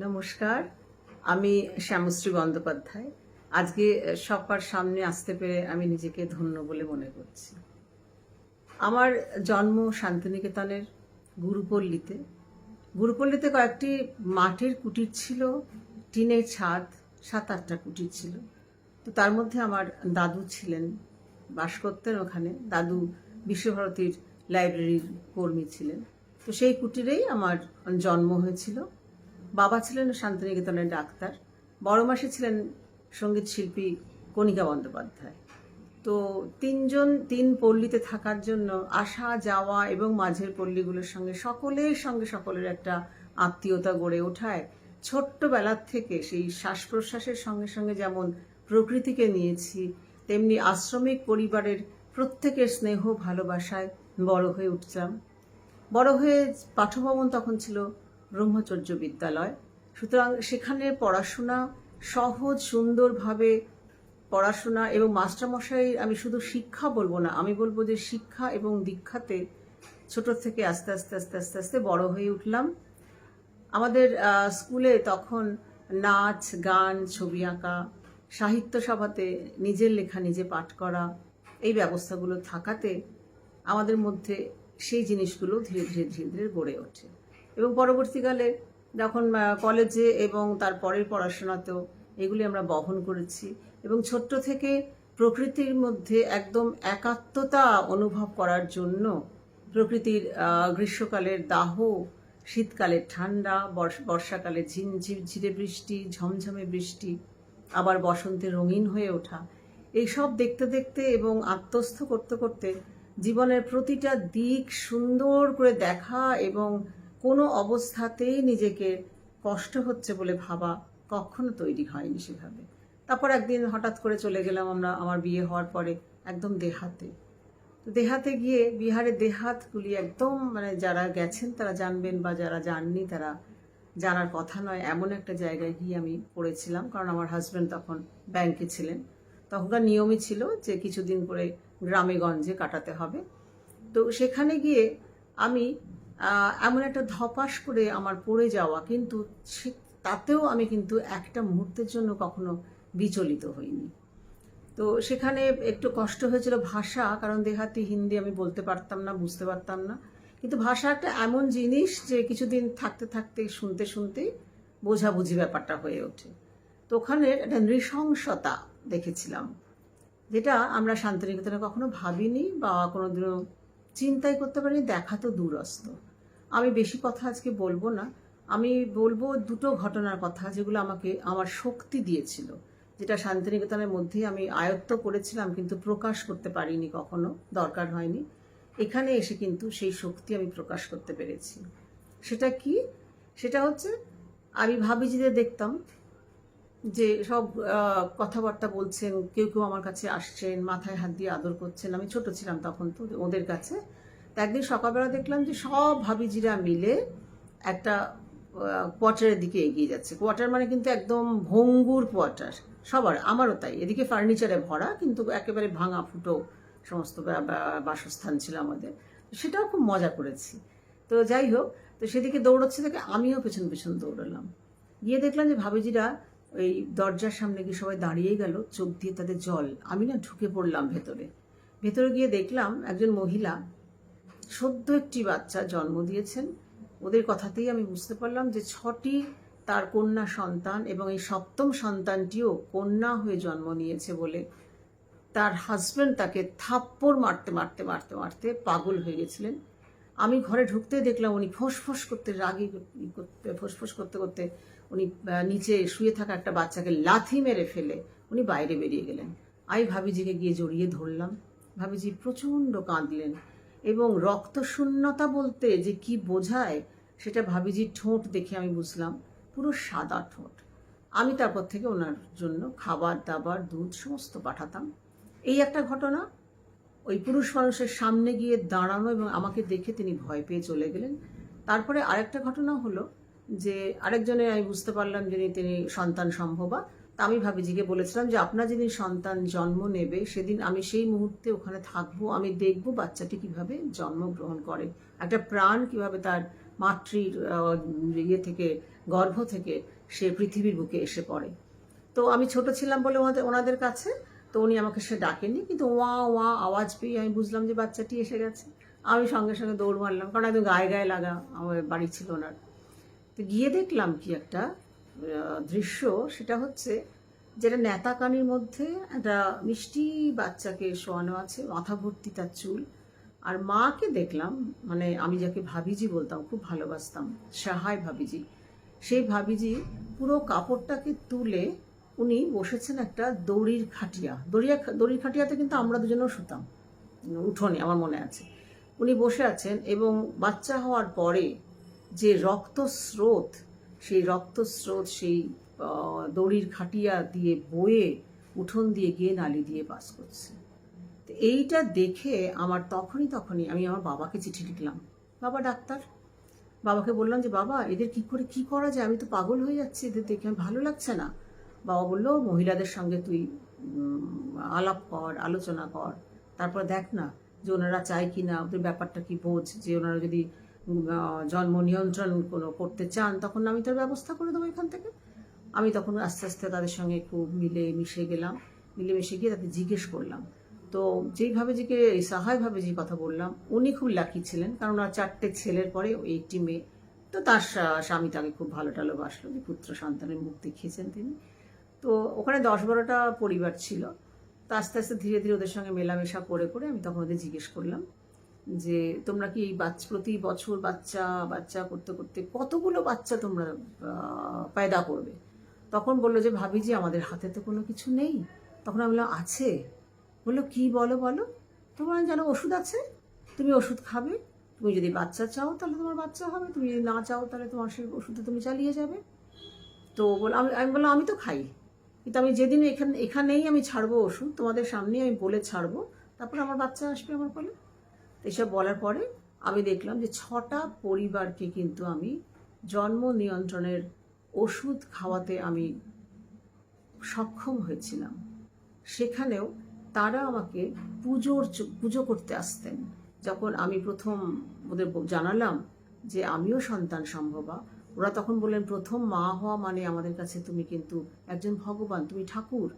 নমস্কার, আমি শ্যামশ্রী বন্দ্যোপাধ্যায়। আজকে সবার সামনে আসতে পেরে আমি নিজেকে ধন্য বলে মনে করছি। আমার জন্ম শান্তিনিকেতনের গুরুপল্লীতে। গুরুপল্লীতে কয়েকটি মাটির কুটির ছিল, টিনের ছাদ, 7-8টা কুটির ছিল। তো তার মধ্যে আমার দাদু ছিলেন, বাস করতেন ওখানে। দাদু বিশ্বভারতীর লাইব্রেরির কর্মী ছিলেন। তো সেই কুটিরেই আমার জন্ম হয়েছিল। বাবা ছিলেন শান্তিনিকেতনের ডাক্তার, বড় মাসি ছিলেন সঙ্গীত শিল্পী কণিকা বন্দ্যোপাধ্যায়। তো তিন পল্লীতে থাকার জন্য আসা যাওয়া এবং মাঝের পল্লীগুলোর সঙ্গে সকলের একটা আত্মীয়তা গড়ে ওঠায় ছোট্টবেলার থেকে সেই শ্বাস প্রশ্বাসের সঙ্গে সঙ্গে যেমন প্রকৃতিকে নিয়েছি, তেমনি আশ্রমিক পরিবারের প্রত্যেকের স্নেহ ভালোবাসায় বড় হয়ে উঠলাম। বড় হয়ে পাঠভবন তখন ছিল ব্রহ্মচর্য বিদ্যালয়। সুতরাং সেখানে পড়াশোনা সহজ সুন্দরভাবে পড়াশোনা এবং মাস্টারমশাই, আমি শুধু শিক্ষা বলবো না, আমি বলবো যে শিক্ষা এবং দীক্ষাতে ছোট থেকে আস্তে আস্তে আস্তে আস্তে আস্তে বড় হয়ে উঠলাম। আমাদের স্কুলে তখন নাচ, গান, ছবি আঁকা, সাহিত্য সভাতে নিজের লেখা নিজে পাঠ করা, এই ব্যবস্থাগুলো থাকাতে আমাদের মধ্যে সেই জিনিসগুলো ধীরে ধীরে ধীরে ধীরে গড়ে ওঠে। এবং পরবর্তীকালে যখন কলেজে এবং তার পরের পড়াশোনাতেও এগুলি আমরা বহন করেছি। এবং ছোট্ট থেকে প্রকৃতির মধ্যে একদম একাত্মতা অনুভব করার জন্য প্রকৃতির গ্রীষ্মকালের দাহ, শীতকালের ঠান্ডা, বর্ষাকালে ঝিরঝিরে বৃষ্টি, ঝমঝমে বৃষ্টি, আবার বসন্তে রঙিন হয়ে ওঠা, এইসব দেখতে দেখতে এবং আত্মস্থ করতে করতে জীবনের প্রতিটা দিক সুন্দর করে দেখা এবং কোনো অবস্থাতেই নিজেকে কষ্ট হচ্ছে বলে ভাবা কখনো তৈরি হয়নি সেভাবে। তারপর একদিন হঠাৎ করে চলে গেলাম আমার বিয়ে হওয়ার পরে একদম দেহাতে। তো দেহাতে গিয়ে বিহারের দেহাতগুলি একদম যারা গেছেন তারা জানবেন, বা যারা যাননি তারা জানার কথা নয়, এমন একটা জায়গায় গিয়ে আমি পড়েছিলাম। কারণ আমার হাজব্যান্ড তখন ব্যাংকে ছিলেন। তখনকার নিয়মই ছিল যে কিছুদিন করে গ্রামে গঞ্জে কাটাতে হবে। তো সেখানে গিয়ে আমি এমন একটা ধপাস করে আমার পড়ে যাওয়া, কিন্তু তাতেও আমি কিন্তু একটা মুহূর্তের জন্য কখনো বিচলিত হইনি। তো সেখানে একটু কষ্ট হয়েছিল ভাষা, কারণ দেহাতি হিন্দি আমি বলতে পারতাম না, বুঝতে পারতাম না। কিন্তু ভাষা একটা এমন জিনিস যে কিছুদিন থাকতে থাকতে শুনতে শুনতেই বোঝাবুঝি ব্যাপারটা হয়ে ওঠে। তো ওখানে একটা নৃশংসতা দেখেছিলাম, যেটা আমরা শান্তিনিকেতনে কখনো ভাবিনি বা কোনোদিনও চিন্তাই করতে পারিনি, দেখা তো দূরস্থ। আমি বেশি কথা আজকে বলবো না, আমি বলবো দুটো ঘটনার কথা যেগুলো আমাকে আমার শক্তি দিয়েছিল, যেটা শান্তিনিকেতনের মধ্যেই আমি আয়ত্ত করেছিলাম কিন্তু প্রকাশ করতে পারিনি, কখনো দরকার হয়নি। এখানে এসে কিন্তু সেই শক্তি আমি প্রকাশ করতে পেরেছি। সেটা কি? সেটা হচ্ছে, আমি ভাবিজিদের দেখতাম যে সব কথাবার্তা বলছেন, কেউ কেউ আমার কাছে আসছেন, মাথায় হাত দিয়ে আদর করছেন। আমি ছোট ছিলাম তখন, তো ওদের কাছে। তো একদিন সকালবেলা দেখলাম যে সব ভাবিজিরা মিলে একটা কোয়ার্টারের দিকে এগিয়ে যাচ্ছে। কোয়ার্টার মানে কিন্তু একদম ভঙ্গুর কোয়ার্টার সবার, আমারও তাই। এদিকে ফার্নিচারে ভরা, কিন্তু একেবারে ভাঙা ফুটো সমস্ত বাসস্থান ছিল আমাদের। সেটাও খুব মজা করেছি। তো যাই হোক, তো সেদিকে দৌড়চ্ছে থেকে আমিও পেছন পেছন দৌড়ালাম। গিয়ে দেখলাম যে ভাবিজিরা ওই দরজার সামনে গিয়ে সবাই দাঁড়িয়ে গেল, চোখ দিয়ে তাদের জল। আমি না ঢুকে পড়লাম ভেতরে। ভেতরে গিয়ে দেখলাম একজন মহিলা সদ্য একটি বাচ্চা জন্ম দিয়েছেন। ওদের কথাতেই আমি বুঝতে পারলাম যে 6টি তার কন্যা সন্তান, এবং এই 7ম সন্তানটিও কন্যা হয়ে জন্ম নিয়েছে বলে তার হাজব্যান্ড তাকে থাপ্পড় মারতে মারতে মারতে মারতে পাগল হয়ে গেছিলেন। আমি ঘরে ঢুকতে দেখলাম উনি ফোঁস করতে, রাগি ফোঁস করতে করতে উনি নিচে শুয়ে থাকা একটা বাচ্চাকে লাথি মেরে ফেলে উনি বাইরে বেরিয়ে গেলেন। আমি ভাবিজিকে গিয়ে জড়িয়ে ধরলাম। ভাবিজি প্রচণ্ড কাঁদলেন, এবং রক্তশূন্যতা বলতে যে কি বোঝায় সেটা ভাবিজির ঠোঁট দেখে আমি বুঝলাম, পুরো সাদা ঠোঁট। আমি তারপর থেকে ওনার জন্য খাবার দাবার, দুধ সমস্ত পাঠাতাম। এই একটা ঘটনা। ওই পুরুষ মানুষের সামনে গিয়ে দাঁড়ানো এবং আমাকে দেখে তিনি ভয় পেয়ে চলে গেলেন। তারপরে আরেকটা ঘটনা হলো যে আরেকজনের আমি বুঝতে পারলাম যিনি তিনি সন্তান সম্ভবা। তা আমি ভাবিজিকে বলেছিলাম যে আপনার যিনি সন্তান জন্ম নেবে সেদিন আমি সেই মুহূর্তে ওখানে থাকবো, আমি দেখব বাচ্চাটি কিভাবে জন্মগ্রহণ করে, একটা প্রাণ কিভাবে তার মাতৃর ইয়ে থেকে, গর্ভ থেকে সে পৃথিবীর বুকে এসে পড়ে। তো আমি ছোট ছিলাম বলে ওনাদের কাছে, তো উনি আমাকে সে ডাকেননি, কিন্তু ওয়া ওয়া আওয়াজ পেয়ে আমি বুঝলাম যে বাচ্চাটি এসে গেছে। আমি সঙ্গে সঙ্গে দৌড় মারলাম, কারণ একদম গায়ে গায়ে লাগা আমার বাড়ি ছিল ওনার। তো গিয়ে দেখলাম কি একটা দৃশ্য, সেটা হচ্ছে যেটা নেতাকানির মধ্যে একটা মিষ্টি বাচ্চাকে শোয়ানো আছে, মাথা ভর্তি তার চুল। আর মাকে দেখলাম, মানে আমি যাকে ভাবিজি বলতাম, খুব ভালোবাসতাম, সাহায় ভাবিজি, সেই ভাবিজি পুরো কাপড়টাকে তুলে উনি বসেছেন একটা দড়ির খাটিয়া, দড়ির খাটিয়াতে কিন্তু আমরা দুজনেও শুতাম উঠোনে, আমার মনে আছে। উনি বসে আছেন এবং বাচ্চা হওয়ার পরে যে রক্তস্রোত, সেই দড়ির খাটিয়া দিয়ে বয়ে উঠোন দিয়ে গিয়ে নালি দিয়ে পাস করছে। তো এইটা দেখে আমার তখনই আমি আমার বাবাকে চিঠি লিখলাম। বাবা ডাক্তার, বাবাকে বললাম যে বাবা এদের কি করা যায়, আমি তো পাগল হয়ে যাচ্ছি, এদের দেখে আমি ভালো লাগছে না। বাবা বললো মহিলাদের সঙ্গে তুই আলাপ কর, আলোচনা কর, তারপর দেখ না যে ওনারা চায় কি না, ওদের ব্যাপারটা কি বোঝ, যে ওনারা যদি জন্ম নিয়ন্ত্রণ কোনো করতে চান তখন আমি তার ব্যবস্থা করে দেবো এখান থেকে। আমি তখন আস্তে আস্তে তাদের সঙ্গে খুব মিলেমিশে গিয়ে তাদের জিজ্ঞেস করলাম। তো যেইভাবে এই সহায়ভাবে যে কথা বললাম, উনি খুব লাকি ছিলেন, কারণ ওনার 4টে ছেলের পরে 8টি মেয়ে। তো তার স্বামী তাকে খুব ভালো বাসলো, যে পুত্র সন্তানের মুখ দেখিয়েছেন তিনি। তো ওখানে 10-12টা পরিবার ছিল। তো আস্তে আস্তে ধীরে ধীরে ওদের সঙ্গে মেলামেশা করে আমি তখন ওদের জিজ্ঞেস করলাম যে তোমরা কি প্রতি বছর বাচ্চা করতে করতে কতগুলো বাচ্চা তোমরা পয়দা করবে? তখন বললো যে ভাবি যে আমাদের হাতে তো কোনো কিছু নেই। তখন আমি বললাম আছে। বললো কি বলো, তোমার জানো ওষুধ আছে, তুমি ওষুধ খাবে, তুমি যদি বাচ্চা চাও তাহলে তোমার বাচ্চা হবে, তুমি যদি না চাও তাহলে তোমার সেই ওষুধে তুমি চালিয়ে যাবে। তো আমি বললাম আমি তো খাই, কিন্তু আমি যেদিন এখানেই আমি ছাড়বো ওষুধ, তোমাদের সামনেই আমি বলে ছাড়বো, তারপর আমার বাচ্চা আসবে আমার কোলে। এসব বলার পরে আমি দেখলাম যে 6টা পরিবারকে কিন্তু আমি জন্ম নিয়ন্ত্রণের ওষুধ খাওয়াতে আমি সক্ষম হয়েছিলাম। সেখানেও তারা আমাকে পুজো করতে আসতেন। যখন আমি প্রথম ওদের জানালাম যে আমিও সন্তান সম্ভবা, ওরা তখন বললেন প্রথম মা হওয়া মানে আমাদের কাছে তুমি কিন্তু একজন ভগবান, তুমি ঠাকুর।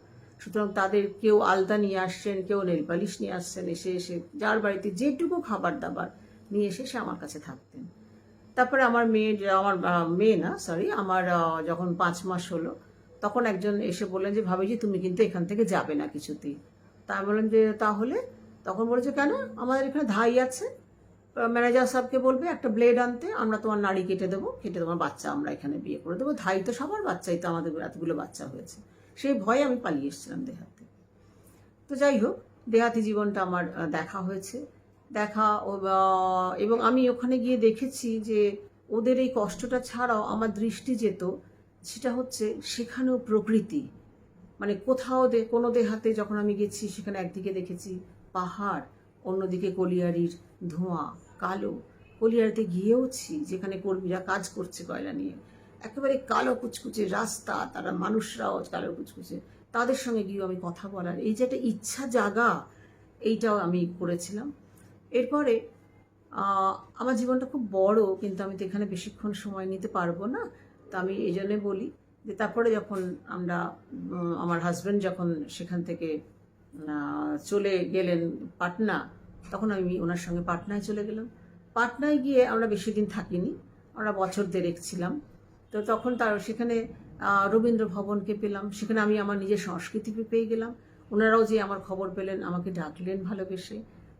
সুতরাং তাদের কেউ আলতা নিয়ে আসছেন, কেউ নেলপালিশ নিয়ে আসছেন, এসে যার বাড়িতে যেটুকু খাবার দাবার নিয়ে এসে সে আমার কাছে থাকতেন। তারপরে আমার যখন 5 মাস হলো, তখন একজন এসে বললেন যে ভাবিজি তুমি কিন্তু এখান থেকে যাবে না কিছুতেই। তা আমি বললাম যে তাহলে? তখন বলেছে কেন, আমাদের এখানে ধাই আছে, ম্যানেজার সাহেবকে বলবে একটা ব্লেড আনতে, আমরা তোমার নাড়ি কেটে তোমার বাচ্চা আমরা এখানে বিয়ে করে দেবো। ধাই তো সবার বাচ্চাই, তো আমাদের এতগুলো বাচ্চা হয়েছে। সেই ভয়ে আমি পালিয়ে এসেছিলাম দেহাতে। তো যাই হোক, দেহাতি জীবনটা আমার দেখা হয়েছে, এবং আমি ওখানে গিয়ে দেখেছি যে ওদের এই কষ্টটা ছাড়াও আমার দৃষ্টি যেত, সেটা হচ্ছে সেখানেও প্রকৃতি, মানে কোথাও কোনো দেহাতে যখন আমি গেছি সেখানে একদিকে দেখেছি পাহাড়, অন্যদিকে কলিয়ারির ধোঁয়া কালো। কলিয়ারিতে গিয়েওছি যেখানে কর্মীরা কাজ করছে কয়লা নিয়ে, একেবারে কালো কুচকুচে রাস্তা, তারা মানুষরাও কালো কুচকুচে, তাদের সঙ্গে গিয়েও আমি কথা বলার এই যে একটা ইচ্ছা জাগা, এইটাও আমি করেছিলাম। এরপরে আমার জীবনটা খুব বড়, কিন্তু আমি তো এখানে বেশিক্ষণ সময় নিতে পারবো না। তা আমি এই জন্যে বলি যে তারপরে যখন আমার হাজব্যান্ড যখন সেখান থেকে চলে গেলেন পাটনা, তখন আমি ওনার সঙ্গে পাটনায় চলে গেলাম। পাটনায় গিয়ে আমরা বেশি দিন থাকিনি, আমরা বছর 1.5 ছিলাম। তো তখন সেখানে রবীন্দ্র ভবনকে পেলাম, সেখানে আমি আমার নিজের সংস্কৃতিকে পেয়ে গেলাম। ওনারাও যে আমার খবর পেলেন, আমাকে ডাকলেন ভালোবেসে।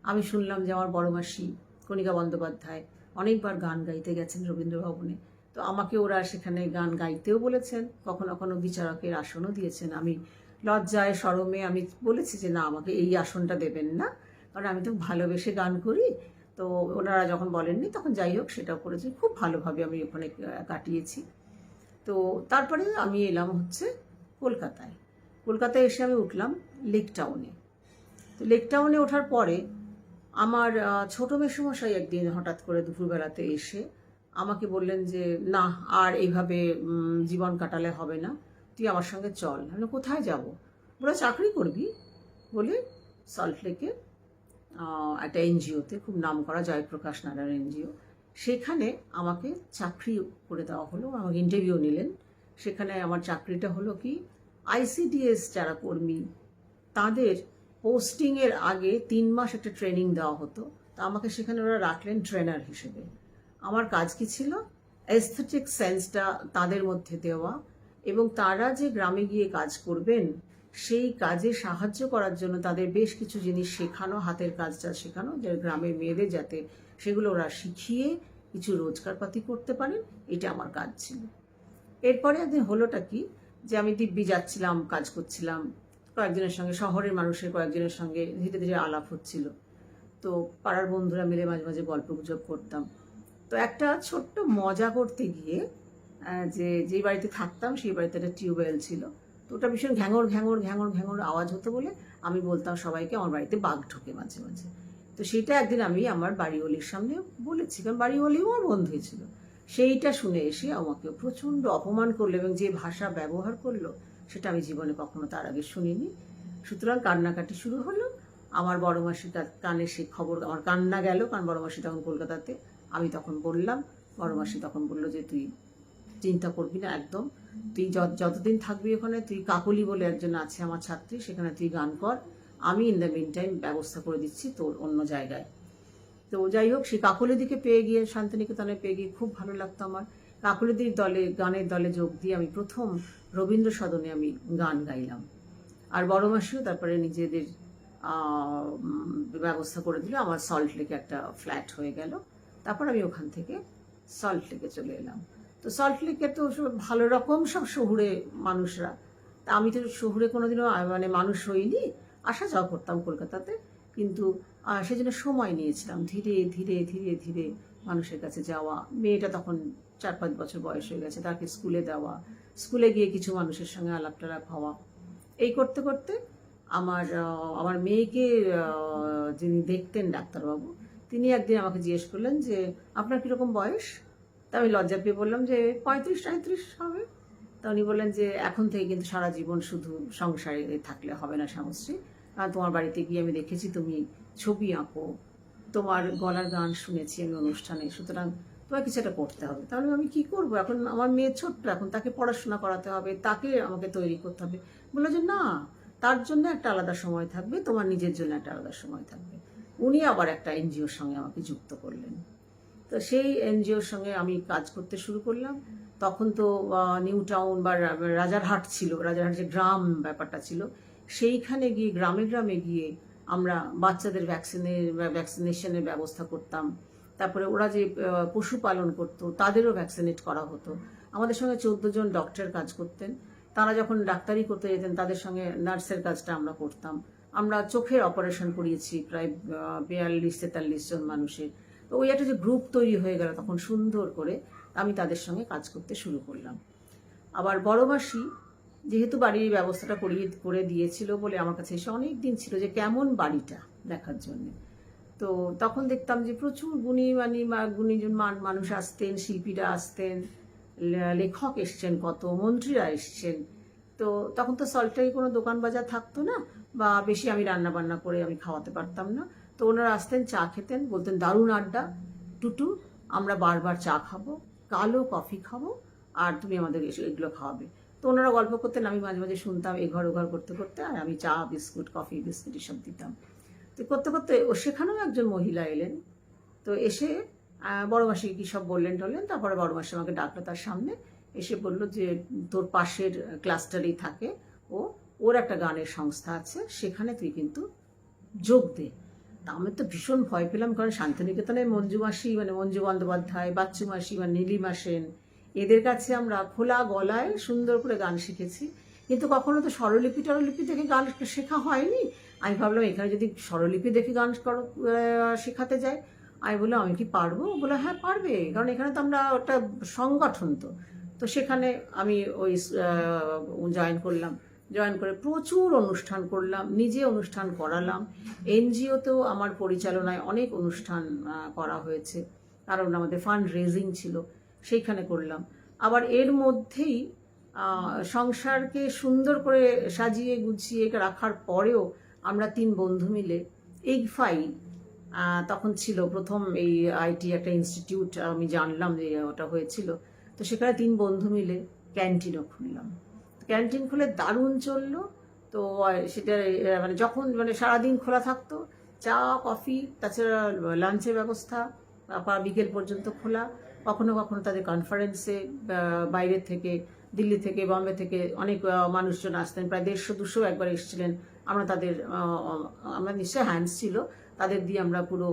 আমি শুনলাম যে আমার বড় মাসি কণিকা বন্দ্যোপাধ্যায় অনেকবার গান গাইতে গেছেন রবীন্দ্র ভবনে, তো আমাকে ওরা সেখানে গান গাইতেও বলেছেন, কখনো কখনো বিচারকের আসনও দিয়েছেন। আমি লজ্জায় শরমে আমি বলেছি যে না, আমাকে এই আসনটা দেবেন না, কারণ আমি তো ভালোবেসে গান করি। তো ওনারা যখন বলেননি, তখন যাই হোক সেটাও করেছি, খুব ভালোভাবে আমি ওখানে কাটিয়েছি। তো তারপরে আমি এলাম হচ্ছে কলকাতায় এসে আমি উঠলাম লেক টাউনে। তো লেক টাউনে ওঠার পরে আমার ছোট মেসোমশাই একদিন হঠাৎ করে দুপুরবেলাতে এসে আমাকে বললেন যে না, আর এইভাবে জীবন কাটালে হবে না, তুই আমার সঙ্গে চল। আমি কোথায় যাব? বলে চাকরি করবি বলে সল্টলেকে একটা এনজিওতে, খুব নাম করা জয়প্রকাশ নারায়ণ এনজিও, সেখানে আমাকে চাকরি করে দেওয়া হলো, আমাকে ইন্টারভিউ নিলেন। সেখানে আমার চাকরিটা হলো কি, আইসিডিএস যারা কর্মী তাদের পোস্টিংয়ের আগে 3 মাস একটা ট্রেনিং দেওয়া হতো। তা আমাকে সেখানে ওরা রাখলেন ট্রেনার হিসেবে। আমার কাজ কি ছিল, এস্থেটিক সেন্সটা তাদের মধ্যে দেওয়া, এবং তারা যে গ্রামে গিয়ে কাজ করবেন সেই কাজে সাহায্য করার জন্য তাদের বেশ কিছু জিনিস শেখানো, হাতের কাজটা শেখানো, যে গ্রামের মেয়েদের যাতে সেগুলো ওরা শিখিয়ে কিছু রোজগারপাতি করতে পারেন, এটা আমার কাজ ছিল। এরপরে একদিন হলোটা কি, যে আমি দিব্যি যাচ্ছিলাম, কাজ করছিলাম, কয়েকজনের সঙ্গে, শহরের মানুষের কয়েকজনের সঙ্গে ধীরে ধীরে আলাপ হচ্ছিল। তো পাড়ার বন্ধুরা মিলে মাঝে মাঝে গল্প গুজব করতাম। তো একটা ছোট্ট মজা করতে গিয়ে যেই বাড়িতে থাকতাম সেই বাড়িতে একটা টিউবওয়েল ছিল। তো ওটা ভীষণ ঘ্যাঙর ঘ্যাঙর ঘ্যাঙর ঘ্যাঙর আওয়াজ হতো বলে আমি বলতাম সবাইকে আমার বাড়িতে বাঘ ঢোকে মাঝে মাঝে। তো সেইটা একদিন আমি আমার বাড়িওয়ালির সামনে বলেছি, কারণ বাড়িওয়ালিও আমার বন্ধুই ছিল। সেইটা শুনে এসে আমাকে প্রচণ্ড অপমান করলো, এবং যে ভাষা ব্যবহার করলো সেটা আমি জীবনে কখনো তার আগে শুনিনি। সুতরাং কান্নাকাটি শুরু হলো। আমার বড় মাসির কানে সেই খবর, আমার কান্না গেল, কারণ বড় মাসি তখন কলকাতাতে। আমি তখন বললাম, বড় মাসি তখন বললো যে তুই চিন্তা করবি না একদম, তুই যতদিন থাকবি ওখানে, তুই কাকলি বলে একজন আছে আমার ছাত্রী, সেখানে তুই গান কর, আমি ইন দ্য মিন টাইম ব্যবস্থা করে দিচ্ছি তোর অন্য জায়গায়। তো যাই হোক, সেই কাকলিদিকে পেয়ে গিয়ে, শান্তিনিকেতনে পেয়ে গিয়ে খুব ভালো লাগতো আমার। কাকলিদির দলে, গানের দলে যোগ দিয়ে আমি প্রথম রবীন্দ্র সদনে আমি গান গাইলাম। আর বড় মাসিও তারপরে নিজেদের ব্যবস্থা করে দিল, আমার সল্ট লেকে একটা ফ্ল্যাট হয়ে গেল। তারপর আমি ওখান থেকে সল্ট লেকে চলে এলাম। তো সল্ট লেকে তো ভালো রকম সব শহুরে মানুষরা, তা আমি তো শহুরে কোনোদিনও মানে মানুষ হইনি, আসা যাওয়া করতাম কলকাতাতে, কিন্তু সেজন্য সময় নিয়েছিলাম ধীরে ধীরে ধীরে ধীরে মানুষের কাছে যাওয়া। মেয়েটা তখন 4-5 বছর বয়স হয়ে গেছে, তাকে স্কুলে দেওয়া, স্কুলে গিয়ে কিছু মানুষের সঙ্গে আলাপ টালাপ হওয়া। এই করতে করতে আমার মেয়েকে যিনি দেখতেন ডাক্তারবাবু, তিনি একদিন আমাকে জিজ্ঞেস করলেন যে আপনার কীরকম বয়স। তা আমি লজ্জা পেয়ে বললাম যে 35-39 হবে। তা উনি বললেন যে এখন থেকে কিন্তু সারা জীবন শুধু সংসারে থাকলে হবে না শ্যামশ্রী, কারণ তোমার বাড়িতে গিয়ে আমি দেখেছি তুমি ছবি আঁকো, তোমার গলার গান শুনেছি আমি অনুষ্ঠানে, সুতরাং তোমার কিছু একটা করতে হবে। তাহলে আমি কি করব, এখন আমার মেয়ে ছোট্ট, এখন তাকে পড়াশোনা করাতে হবে, তাকে আমাকে তৈরি করতে হবে। বললো যে না, তার জন্য একটা আলাদা সময় থাকবে, তোমার নিজের জন্য একটা আলাদা সময় থাকবে। উনি আবার একটা এনজিওর সঙ্গে আমাকে যুক্ত করলেন। তো সেই এনজিওর সঙ্গে আমি কাজ করতে শুরু করলাম। তখন তো নিউ টাউন বা রাজারহাট ছিল, রাজারহাট যে গ্রাম ব্যাপারটা ছিল, সেইখানে গিয়ে গ্রামে গ্রামে গিয়ে আমরা বাচ্চাদের ভ্যাকসিনেশনের ব্যবস্থা করতাম। তারপরে ওরা যে পশুপালন করতো তাদেরও ভ্যাকসিনেট করা হতো। আমাদের সঙ্গে 14 জন ডক্টর কাজ করতেন। তারা যখন ডাক্তারি করতে যেতেন তাদের সঙ্গে নার্সের কাজটা আমরা করতাম। আমরা চোখের অপারেশন করিয়েছি প্রায় 42-43 জন মানুষের। তো ওই একটা যে গ্রুপ তৈরি হয়ে গেল তখন সুন্দর করে, আমি তাদের সঙ্গে কাজ করতে শুরু করলাম। আবার বড় মাসি যেহেতু বাড়ির ব্যবস্থাটা করে দিয়েছিল বলে আমার কাছে এসে অনেক দিন ছিল যে কেমন বাড়িটা দেখার জন্য। তো তখন দেখতাম যে প্রচুর গুণীজন মানুষ আসতেন, শিল্পীরা আসতেন, লেখক এসছেন, কত মন্ত্রীরা এসছেন। তো তখন তো সল্টলেকে কোনো দোকান বাজার থাকতো না, বা বেশি আমি রান্না বান্না করে আমি খাওয়াতে পারতাম না। তো ওনারা আসতেন, চা খেতেন, বলতেন দারুণ আড্ডা টুটু, আমরা বারবার চা খাবো, কালো কফি খাবো, আর তুমি আমাদের এগুলো খাওয়াবে। তো ওনারা গল্প করতেন, আমি মাঝে মাঝে শুনতাম, এঘর ওঘর করতে করতে, আর আমি চা বিস্কুট কফি বিস্কুট এসব দিতাম। তো করতে করতে সেখানেও একজন মহিলা এলেন। তো এসে বড় মাসি কী সব বললেন টললেন, তারপরে বড় মাসি আমাকে ডাকলো তার সামনে, এসে বলল যে তোর পাশের ক্লাস্টারেই থাকে ওর একটা গানের সংস্থা আছে, সেখানে তুই কিন্তু যোগ দে। তা আমি তো ভীষণ ভয় পেলাম, কারণ শান্তিনিকেতনে মঞ্জু মাসি মানে মঞ্জু বন্দ্যোপাধ্যায়, বাচ্চু মাসি বা নীলিমা সেন, এদের কাছে আমরা খোলা গলায় সুন্দর করে গান শিখেছি, কিন্তু কখনো তো স্বরলিপি টরলিপি দেখে গান শেখা হয়নি। আমি ভাবলাম এখানে যদি স্বরলিপি দেখে গান শেখাতে যায়, আমি বললাম আমি কি পারবো? বলে হ্যাঁ পারবে, কারণ এখানে তো আমরা একটা সংগঠন। তো সেখানে আমি ওই জয়েন করলাম, জয়েন করে প্রচুর অনুষ্ঠান করলাম, নিজে অনুষ্ঠান করালাম। এনজিওতেও আমার পরিচালনায় অনেক অনুষ্ঠান করা হয়েছে, কারণ আমাদের ফান্ড রেজিং ছিল, সেইখানে করলাম। আবার এর মধ্যেই সংসারকে সুন্দর করে সাজিয়ে গুছিয়ে রাখার পরেও আমরা 3 বন্ধু মিলে ইগফাই তখন ছিল প্রথম এই আইটি একটা ইনস্টিটিউট, আমি জানলাম যে ওটা হয়েছিল। তো সেখানে 3 বন্ধু মিলে ক্যান্টিনও খুললাম। ক্যান্টিন খুলে দারুণ চললো। তো সেটা মানে যখন মানে সারাদিন খোলা থাকতো, চা কফি, তাছাড়া লাঞ্চের ব্যবস্থা, আবার বিকেল পর্যন্ত খোলা। কখনো কখনো তাদের কনফারেন্সে বাইরের থেকে, দিল্লি থেকে, বম্বে থেকে অনেক মানুষজন আসতেন, প্রায় 150-200 একবার এসেছিলেন। আমরা তাদের আমরা নিশ্চয়ই হ্যান্ডস ছিল, তাদের দিয়ে আমরা পুরো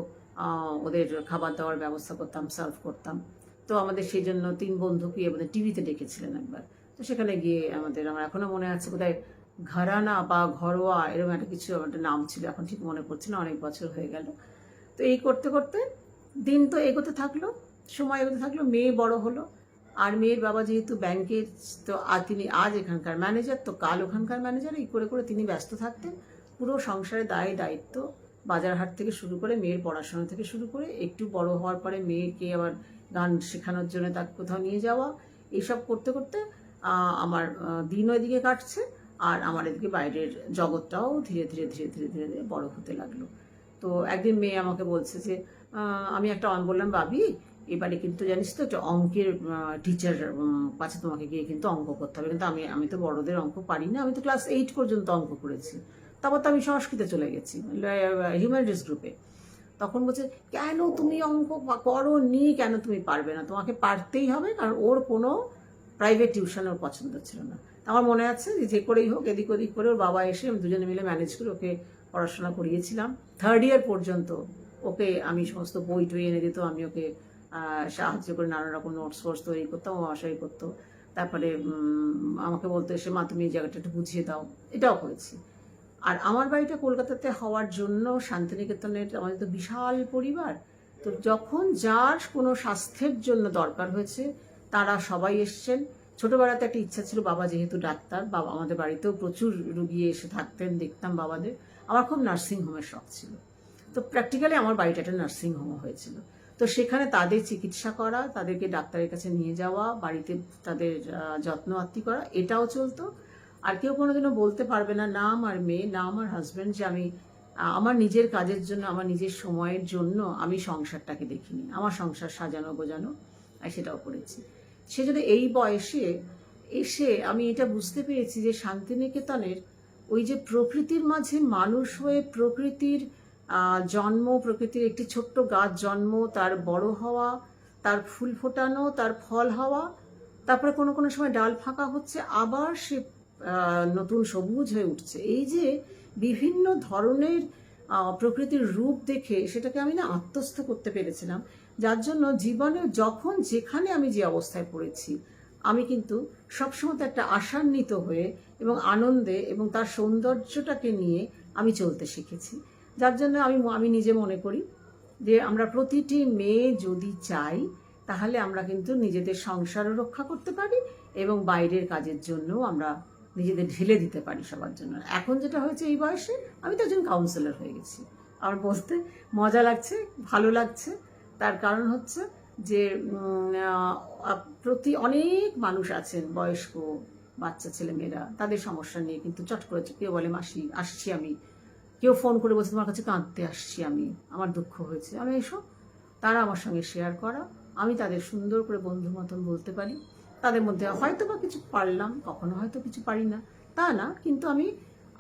ওদের খাবার দাবার ব্যবস্থা করতাম, সার্ভ করতাম। তো আমাদের সেই জন্য 3 বন্ধুকে আমাদের টিভিতে ডেকেছিলেন একবার। তো সেখানে গিয়ে আমার এখনো মনে আছে, বোধহয় ঘরানা বা ঘরোয়া এরকম একটা কিছু একটা নাম ছিল, এখন ঠিক মনে পড়ছে না, অনেক বছর হয়ে গেল। তো এই করতে করতে দিন তো এগোতে থাকলো, সময় এগোতে থাকলো, মেয়ে বড় হলো। আর মেয়ের বাবা যেহেতু ব্যাংকের, তো তিনি আজ এখানকার ম্যানেজার, তো কাল ওখানকার ম্যানেজার, এই করে করে তিনি ব্যস্ত থাকতেন। পুরো সংসারের দায় দায়িত্ব, বাজার হাট থেকে শুরু করে মেয়ের পড়াশোনা থেকে শুরু করে, একটু বড় হওয়ার পরে মেয়েকে আবার গান শেখানোর জন্য তাকে কোথাও নিয়ে যাওয়া, এইসব করতে করতে আমার দিন ওইদিকে কাটছে, আর আমার এদিকে বাইরের জগৎটাও ধীরে ধীরে ধীরে ধীরে ধীরে ধীরে বড় হতে লাগলো। তো একদিন মেয়ে আমাকে বলছে যে আমি একটা বললাম, বাবি এবারে কিন্তু জানিস তো একটা অঙ্কের টিচার কাছে তোমাকে গিয়ে কিন্তু অঙ্ক করতে হবে, কিন্তু আমি তো বড়দের অঙ্ক পারি না, আমি তো ক্লাস 8 পর্যন্ত অঙ্ক করেছি, তারপর তো আমি সংস্কৃতে চলে গেছি, হিউম্যানিটিস গ্রুপে। তখন বলছে, কেন তুমি অঙ্ক করো নি, কেন তুমি পারবে না, তোমাকে পারতেই হবে, কারণ ওর কোনো প্রাইভেট টিউশন ওর পছন্দ ছিল না। আমার মনে আছে যে করেই হোক এদিক ওদিক করে ওর বাবা এসে আমি দুজনে মিলে ম্যানেজ করে ওকে পড়াশোনা করিয়েছিলাম। 3rd ইয়ার পর্যন্ত ওকে আমি সমস্ত বই টই এনে দিত, আমি ওকে সাহায্য করে নানা রকম নোটস ফোর্স তৈরি করতাম, ও আশাই করতো। তারপরে আমাকে বলতো এসে, মা তুমি এই জায়গাটা একটু বুঝিয়ে দাও, এটাও করেছি। আর আমার বাড়িটা কলকাতাতে হওয়ার জন্য শান্তিনিকেতনের আমাদের তো বিশাল পরিবার, তো যখন যার কোনো স্বাস্থ্যের জন্য দরকার হয়েছে তারা সবাই এসছেন। ছোটবেলাতে একটা ইচ্ছা ছিল, বাবা যেহেতু ডাক্তার, বাবা আমাদের বাড়িতেও প্রচুর রুগী এসে থাকতেন, দেখতাম বাবাদের। আমার খুব নার্সিংহোমের শখ ছিল, তো প্র্যাকটিক্যালি আমার বাড়িটা একটা নার্সিংহোম হয়েছিল। তো সেখানে তাদের চিকিৎসা করা, তাদেরকে ডাক্তারের কাছে নিয়ে যাওয়া, বাড়িতে তাদের যত্ন আত্তি করা, এটাও চলতো। আর কেউ কোনোদিনও বলতে পারবে না, না আমার মেয়ে, না আমার হাজব্যান্ড, যে আমি আমার নিজের কাজের জন্য, আমার নিজের সময়ের জন্য আমি সংসারটাকে দেখিনি। আমার সংসার সাজানো গোজানো, আর সেটাও করেছি। সেজন্য এই বয়সে এসে আমি এটা বুঝতে পেরেছি যে শান্তিনিকেতনের ওই যে প্রকৃতির মাঝে মানুষ হয়ে, প্রকৃতির জন্ম, প্রকৃতির একটি ছোট্ট গাছ জন্ম, তার বড় হওয়া, তার ফুল ফোটানো, তার ফল হওয়া, তারপরে কোনো কোনো সময় ডাল ফাঁকা হচ্ছে, আবার সে নতুন সবুজ হয়ে উঠছে, এই যে বিভিন্ন ধরনের প্রকৃতির রূপ দেখে সেটাকে আমি না আত্মস্থ করতে পেরেছিলাম। যার জন্য জীবনে যখন যেখানে আমি যে অবস্থায় পড়েছি, আমি কিন্তু সবসময় একটা আশান্বিত হয়ে এবং আনন্দে এবং তার সৌন্দর্যটাকে নিয়ে আমি চলতে শিখেছি। যার জন্য আমি নিজে মনে করি যে আমরা প্রতিটি মেয়ে যদি চাই, তাহলে আমরা কিন্তু নিজেদের সংসারও রক্ষা করতে পারি এবং বাইরের কাজের জন্যও আমরা নিজেদের ঢেলে দিতে পারি সবার জন্য। এখন যেটা হয়েছে এই বয়সে, আমি তো একজন কাউন্সিলর হয়ে গেছি। আমার বলতে মজা লাগছে, ভালো লাগছে। তার কারণ হচ্ছে যে প্রতি অনেক মানুষ আছেন, বয়স্ক বাচ্চা ছেলেমেয়েরা, তাদের সমস্যা নিয়ে কিন্তু চট করে কেউ বলে, মাসি আসছি আমি, কেউ ফোন করে বলছে তোমার কাছে কাঁদতে আসছি আমি, আমার দুঃখ হয়েছে, আমি এসো। তারা আমার সঙ্গে শেয়ার করা, আমি তাদের সুন্দর করে বন্ধু মতন বলতে পারি। তাদের মধ্যে হয়তো বা কিছু পারলাম, কখনো হয়তো কিছু পারি না, তা না, কিন্তু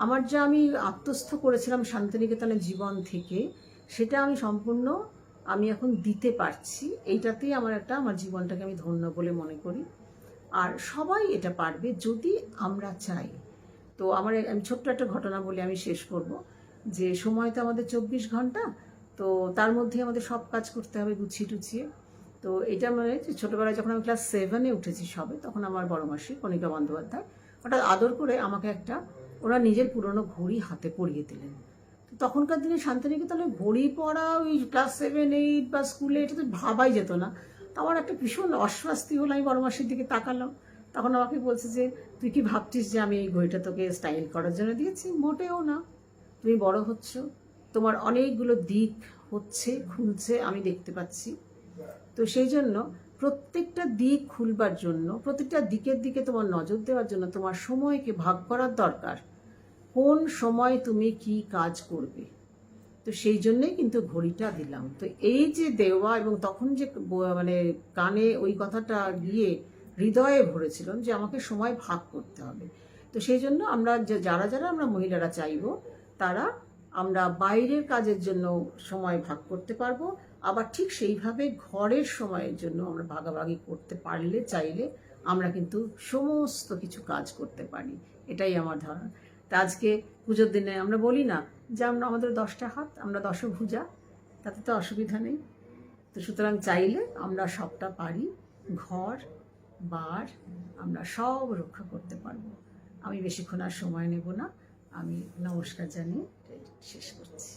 আমার যা আমি আত্মস্থ করেছিলাম শান্তিনিকেতনের জীবন থেকে, সেটা আমি সম্পূর্ণ আমি এখন দিতে পারছি। এইটাতেই আমার জীবনটাকে আমি ধন্য বলে মনে করি। আর সবাই এটা পারবে যদি আমরা চাই। তো আমি ছোট্ট একটা ঘটনা বলে আমি শেষ করব, যে সময় তো আমাদের 24 ঘন্টা, তো তার মধ্যে আমাদের সব কাজ করতে হবে গুছিয়ে টুছিয়ে। তো এটা মানে ছোটোবেলায় যখন আমি ক্লাস 7-এ উঠেছি সবে, তখন আমার বড় মাসি কণিকা বন্দ্যোপাধ্যায় হঠাৎ আদর করে আমাকে একটা ওরা নিজের পুরনো ঘড়ি হাতে পরিয়ে দিলেন। তো তখনকার দিনে শান্তিনিকেতনে ঘড়ি পরা ওই ক্লাস 7-8 বা স্কুলে, এটা তো ভাবাই যেত না। তো আমার একটা ভীষণ অস্বস্তি হলো, আমি বড় মাসির দিকে তাকালাম। তখন আমাকে বলছে যে, তুই কি ভাবছিস যে আমি এই ঘড়িটা তোকে স্টাইল করার জন্য দিয়েছি? মোটেও না, তুমি বড় হচ্ছ, তোমার অনেকগুলো দিক হচ্ছে, খুলছে, আমি দেখতে পাচ্ছি। তো সেই জন্য প্রত্যেকটা দিক খুলবার জন্য, প্রত্যেকটা দিকের দিকে তোমার নজর দেওয়ার জন্য তোমার সময়কে ভাগ করার দরকার। কোন সময় তুমি কি কাজ করবে, তো সেই জন্যই কিন্তু ঘড়িটা দিলাম। তো এই যে দেওয়া এবং তখন যে মানে কানে ওই কথাটা গিয়ে হৃদয়ে ভরেছিল যে আমাকে সময় ভাগ করতে হবে। তো সেই জন্য আমরা যারা যারা আমরা মহিলারা চাইবো তারা আমরা বাইরের কাজের জন্য সময় ভাগ করতে পারবো, আবার ঠিক সেইভাবে ঘরের সময়ের জন্য আমরা ভাগাভাগি করতে পারলে চাইলে আমরা কিন্তু সমস্ত কিছু কাজ করতে পারি। এটাই আমার ধারণা। তা আজকে পুজোর দিনে আমরা বলি না যে আমরা আমাদের 10টা হাত, আমরা 10 ভুজা, তাতে তো অসুবিধা নেই। তো সুতরাং চাইলে আমরা সবটা পারি, ঘর বার আমরা সব রক্ষা করতে পারবো। আমি বেশিক্ষণ আর সময় নেব না, আমি নমস্কার জানিয়ে শেষ করছি।